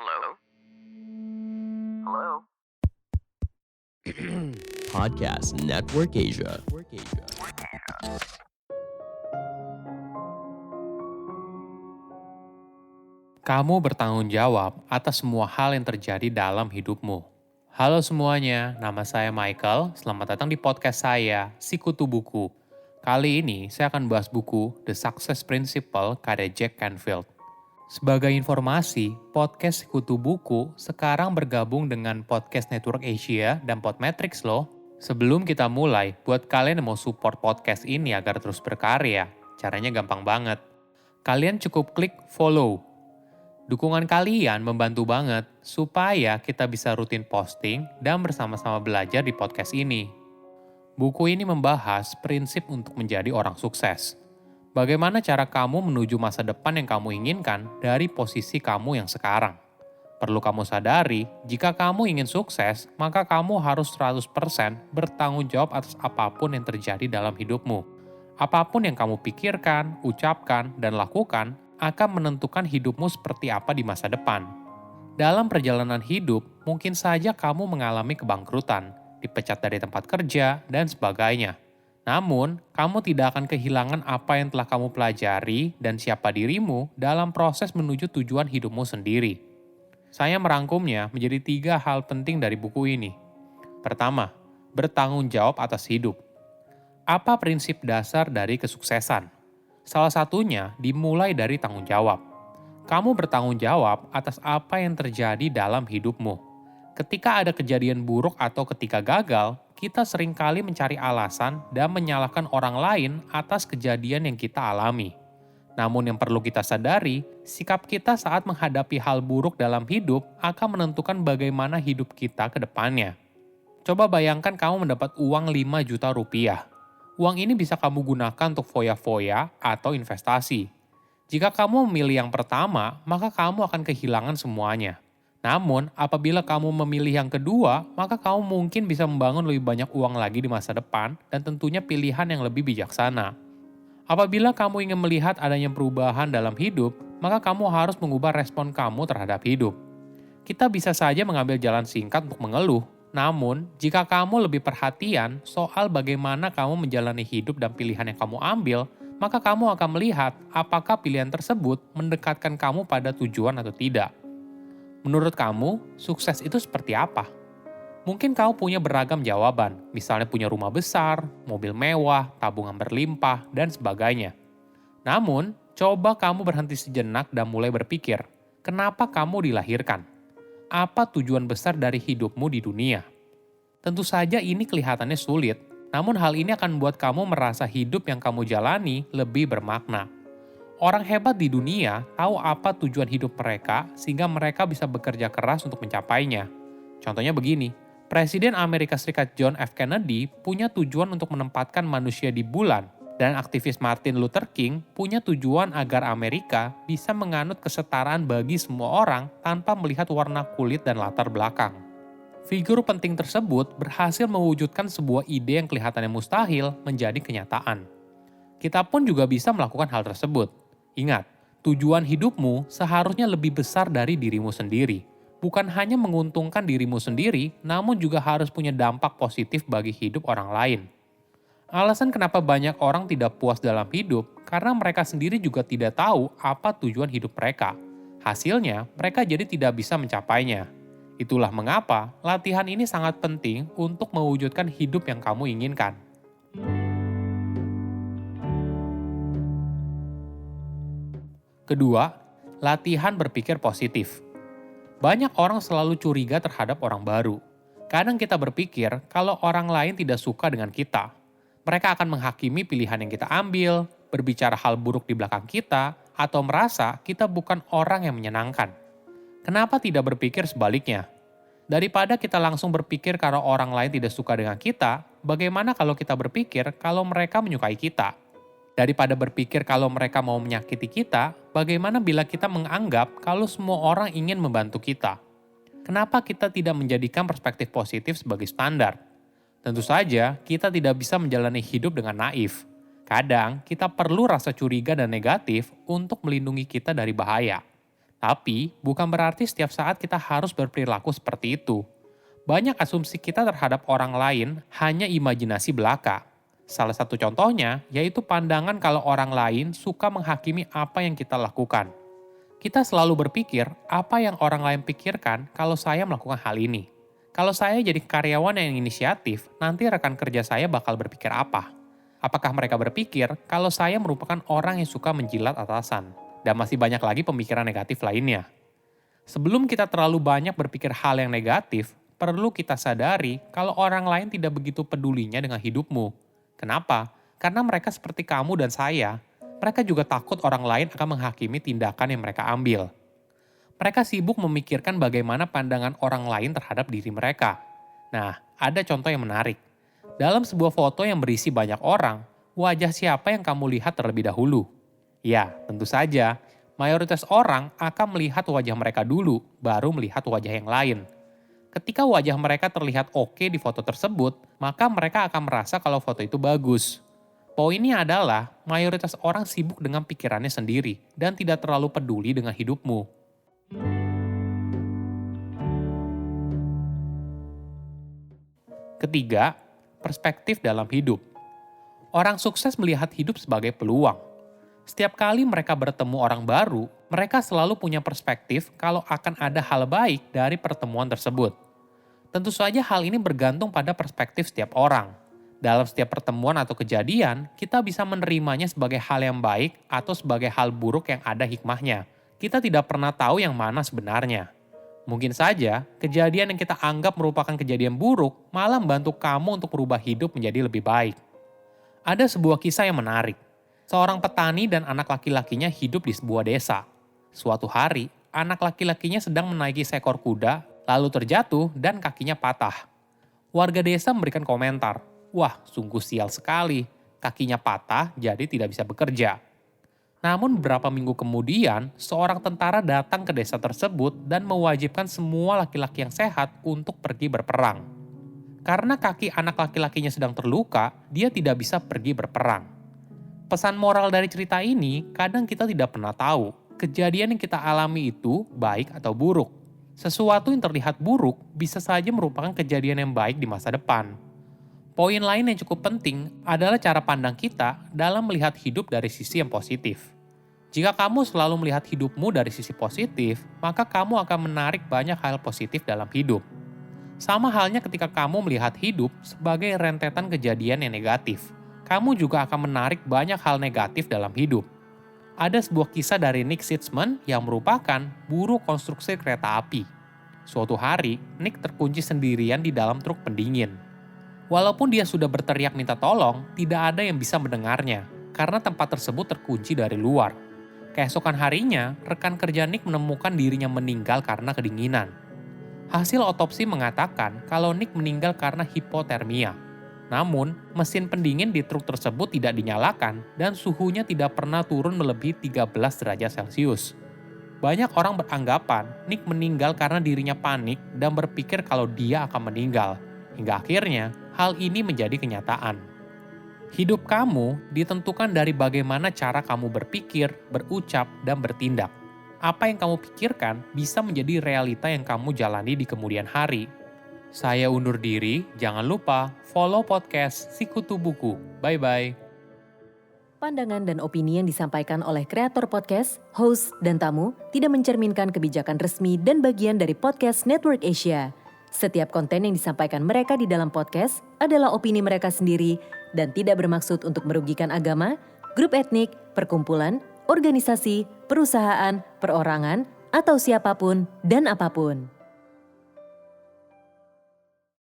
Hello? Hello? Podcast Network Asia. Kamu bertanggung jawab atas semua hal yang terjadi dalam hidupmu. Halo semuanya, nama saya Michael. Selamat datang di podcast saya, Sikutu Buku. Kali ini saya akan bahas buku The Success Principle karya Jack Canfield. Sebagai informasi, podcast Sikutu Buku sekarang bergabung dengan Podcast Network Asia dan Podmetrics loh. Sebelum kita mulai, buat kalian yang mau support podcast ini agar terus berkarya, caranya gampang banget. Kalian cukup klik follow. Dukungan kalian membantu banget supaya kita bisa rutin posting dan bersama-sama belajar di podcast ini. Buku ini membahas prinsip untuk menjadi orang sukses. Bagaimana cara kamu menuju masa depan yang kamu inginkan dari posisi kamu yang sekarang. Perlu kamu sadari, jika kamu ingin sukses, maka kamu harus 100% bertanggung jawab atas apapun yang terjadi dalam hidupmu. Apapun yang kamu pikirkan, ucapkan, dan lakukan akan menentukan hidupmu seperti apa di masa depan. Dalam perjalanan hidup, mungkin saja kamu mengalami kebangkrutan, dipecat dari tempat kerja, dan sebagainya. Namun, kamu tidak akan kehilangan apa yang telah kamu pelajari dan siapa dirimu dalam proses menuju tujuan hidupmu sendiri. Saya merangkumnya menjadi 3 hal penting dari buku ini. Pertama, bertanggung jawab atas hidup. Apa prinsip dasar dari kesuksesan? Salah satunya dimulai dari tanggung jawab. Kamu bertanggung jawab atas apa yang terjadi dalam hidupmu. Ketika ada kejadian buruk atau ketika gagal, kita seringkali mencari alasan dan menyalahkan orang lain atas kejadian yang kita alami. Namun yang perlu kita sadari, sikap kita saat menghadapi hal buruk dalam hidup akan menentukan bagaimana hidup kita ke depannya. Coba bayangkan kamu mendapat uang 5 juta rupiah. Uang ini bisa kamu gunakan untuk foya-foya atau investasi. Jika kamu memilih yang pertama, maka kamu akan kehilangan semuanya. Namun, apabila kamu memilih yang kedua, maka kamu mungkin bisa membangun lebih banyak uang lagi di masa depan dan tentunya pilihan yang lebih bijaksana. Apabila kamu ingin melihat adanya perubahan dalam hidup, maka kamu harus mengubah respon kamu terhadap hidup. Kita bisa saja mengambil jalan singkat untuk mengeluh, namun jika kamu lebih perhatian soal bagaimana kamu menjalani hidup dan pilihan yang kamu ambil, maka kamu akan melihat apakah pilihan tersebut mendekatkan kamu pada tujuan atau tidak. Menurut kamu, sukses itu seperti apa? Mungkin kamu punya beragam jawaban, misalnya punya rumah besar, mobil mewah, tabungan berlimpah, dan sebagainya. Namun, coba kamu berhenti sejenak dan mulai berpikir, kenapa kamu dilahirkan? Apa tujuan besar dari hidupmu di dunia? Tentu saja ini kelihatannya sulit, namun hal ini akan membuat kamu merasa hidup yang kamu jalani lebih bermakna. Orang hebat di dunia tahu apa tujuan hidup mereka sehingga mereka bisa bekerja keras untuk mencapainya. Contohnya begini, Presiden Amerika Serikat John F. Kennedy punya tujuan untuk menempatkan manusia di bulan, dan aktivis Martin Luther King punya tujuan agar Amerika bisa menganut kesetaraan bagi semua orang tanpa melihat warna kulit dan latar belakang. Figur penting tersebut berhasil mewujudkan sebuah ide yang kelihatannya mustahil menjadi kenyataan. Kita pun juga bisa melakukan hal tersebut. Ingat, tujuan hidupmu seharusnya lebih besar dari dirimu sendiri. Bukan hanya menguntungkan dirimu sendiri, namun juga harus punya dampak positif bagi hidup orang lain. Alasan kenapa banyak orang tidak puas dalam hidup, karena mereka sendiri juga tidak tahu apa tujuan hidup mereka. Hasilnya, mereka jadi tidak bisa mencapainya. Itulah mengapa latihan ini sangat penting untuk mewujudkan hidup yang kamu inginkan. Kedua, latihan berpikir positif. Banyak orang selalu curiga terhadap orang baru. Kadang kita berpikir kalau orang lain tidak suka dengan kita. Mereka akan menghakimi pilihan yang kita ambil, berbicara hal buruk di belakang kita, atau merasa kita bukan orang yang menyenangkan. Kenapa tidak berpikir sebaliknya? Daripada kita langsung berpikir kalau orang lain tidak suka dengan kita, bagaimana kalau kita berpikir kalau mereka menyukai kita? Daripada berpikir kalau mereka mau menyakiti kita, bagaimana bila kita menganggap kalau semua orang ingin membantu kita? Kenapa kita tidak menjadikan perspektif positif sebagai standar? Tentu saja, kita tidak bisa menjalani hidup dengan naif. Kadang, kita perlu rasa curiga dan negatif untuk melindungi kita dari bahaya. Tapi, bukan berarti setiap saat kita harus berperilaku seperti itu. Banyak asumsi kita terhadap orang lain hanya imajinasi belaka. Salah satu contohnya yaitu pandangan kalau orang lain suka menghakimi apa yang kita lakukan. Kita selalu berpikir apa yang orang lain pikirkan kalau saya melakukan hal ini. Kalau saya jadi karyawan yang inisiatif, nanti rekan kerja saya bakal berpikir apa? Apakah mereka berpikir kalau saya merupakan orang yang suka menjilat atasan? Dan masih banyak lagi pemikiran negatif lainnya. Sebelum kita terlalu banyak berpikir hal yang negatif, perlu kita sadari kalau orang lain tidak begitu pedulinya dengan hidupmu. Kenapa? Karena mereka seperti kamu dan saya. Mereka juga takut orang lain akan menghakimi tindakan yang mereka ambil. Mereka sibuk memikirkan bagaimana pandangan orang lain terhadap diri mereka. Nah, ada contoh yang menarik. Dalam sebuah foto yang berisi banyak orang, wajah siapa yang kamu lihat terlebih dahulu? Ya, tentu saja. Mayoritas orang akan melihat wajah mereka dulu, baru melihat wajah yang lain. Ketika wajah mereka terlihat oke di foto tersebut, maka mereka akan merasa kalau foto itu bagus. Poinnya adalah, mayoritas orang sibuk dengan pikirannya sendiri dan tidak terlalu peduli dengan hidupmu. Ketiga, perspektif dalam hidup. Orang sukses melihat hidup sebagai peluang. Setiap kali mereka bertemu orang baru, mereka selalu punya perspektif kalau akan ada hal baik dari pertemuan tersebut. Tentu saja hal ini bergantung pada perspektif setiap orang. Dalam setiap pertemuan atau kejadian, kita bisa menerimanya sebagai hal yang baik atau sebagai hal buruk yang ada hikmahnya. Kita tidak pernah tahu yang mana sebenarnya. Mungkin saja, kejadian yang kita anggap merupakan kejadian buruk malah membantu kamu untuk merubah hidup menjadi lebih baik. Ada sebuah kisah yang menarik. Seorang petani dan anak laki-lakinya hidup di sebuah desa. Suatu hari, anak laki-lakinya sedang menaiki seekor kuda, lalu terjatuh dan kakinya patah. Warga desa memberikan komentar, "Wah, sungguh sial sekali, kakinya patah jadi tidak bisa bekerja." Namun beberapa minggu kemudian, seorang tentara datang ke desa tersebut dan mewajibkan semua laki-laki yang sehat untuk pergi berperang. Karena kaki anak laki-lakinya sedang terluka, dia tidak bisa pergi berperang. Pesan moral dari cerita ini, kadang kita tidak pernah tahu kejadian yang kita alami itu baik atau buruk. Sesuatu yang terlihat buruk bisa saja merupakan kejadian yang baik di masa depan. Poin lain yang cukup penting adalah cara pandang kita dalam melihat hidup dari sisi yang positif. Jika kamu selalu melihat hidupmu dari sisi positif, maka kamu akan menarik banyak hal positif dalam hidup. Sama halnya ketika kamu melihat hidup sebagai rentetan kejadian yang negatif, kamu juga akan menarik banyak hal negatif dalam hidup. Ada sebuah kisah dari Nick Sitzman yang merupakan buruh konstruksi kereta api. Suatu hari, Nick terkunci sendirian di dalam truk pendingin. Walaupun dia sudah berteriak minta tolong, tidak ada yang bisa mendengarnya, karena tempat tersebut terkunci dari luar. Keesokan harinya, rekan kerja Nick menemukan dirinya meninggal karena kedinginan. Hasil otopsi mengatakan kalau Nick meninggal karena hipotermia. Namun, mesin pendingin di truk tersebut tidak dinyalakan dan suhunya tidak pernah turun melebihi 13 derajat Celcius. Banyak orang beranggapan Nick meninggal karena dirinya panik dan berpikir kalau dia akan meninggal. Hingga akhirnya, hal ini menjadi kenyataan. Hidup kamu ditentukan dari bagaimana cara kamu berpikir, berucap, dan bertindak. Apa yang kamu pikirkan bisa menjadi realita yang kamu jalani di kemudian hari. Saya undur diri, jangan lupa follow podcast Sikutu Buku. Bye-bye. Pandangan dan opini yang disampaikan oleh kreator podcast, host, dan tamu tidak mencerminkan kebijakan resmi dan bagian dari podcast Network Asia. Setiap konten yang disampaikan mereka di dalam podcast adalah opini mereka sendiri dan tidak bermaksud untuk merugikan agama, grup etnik, perkumpulan, organisasi, perusahaan, perorangan, atau siapapun dan apapun.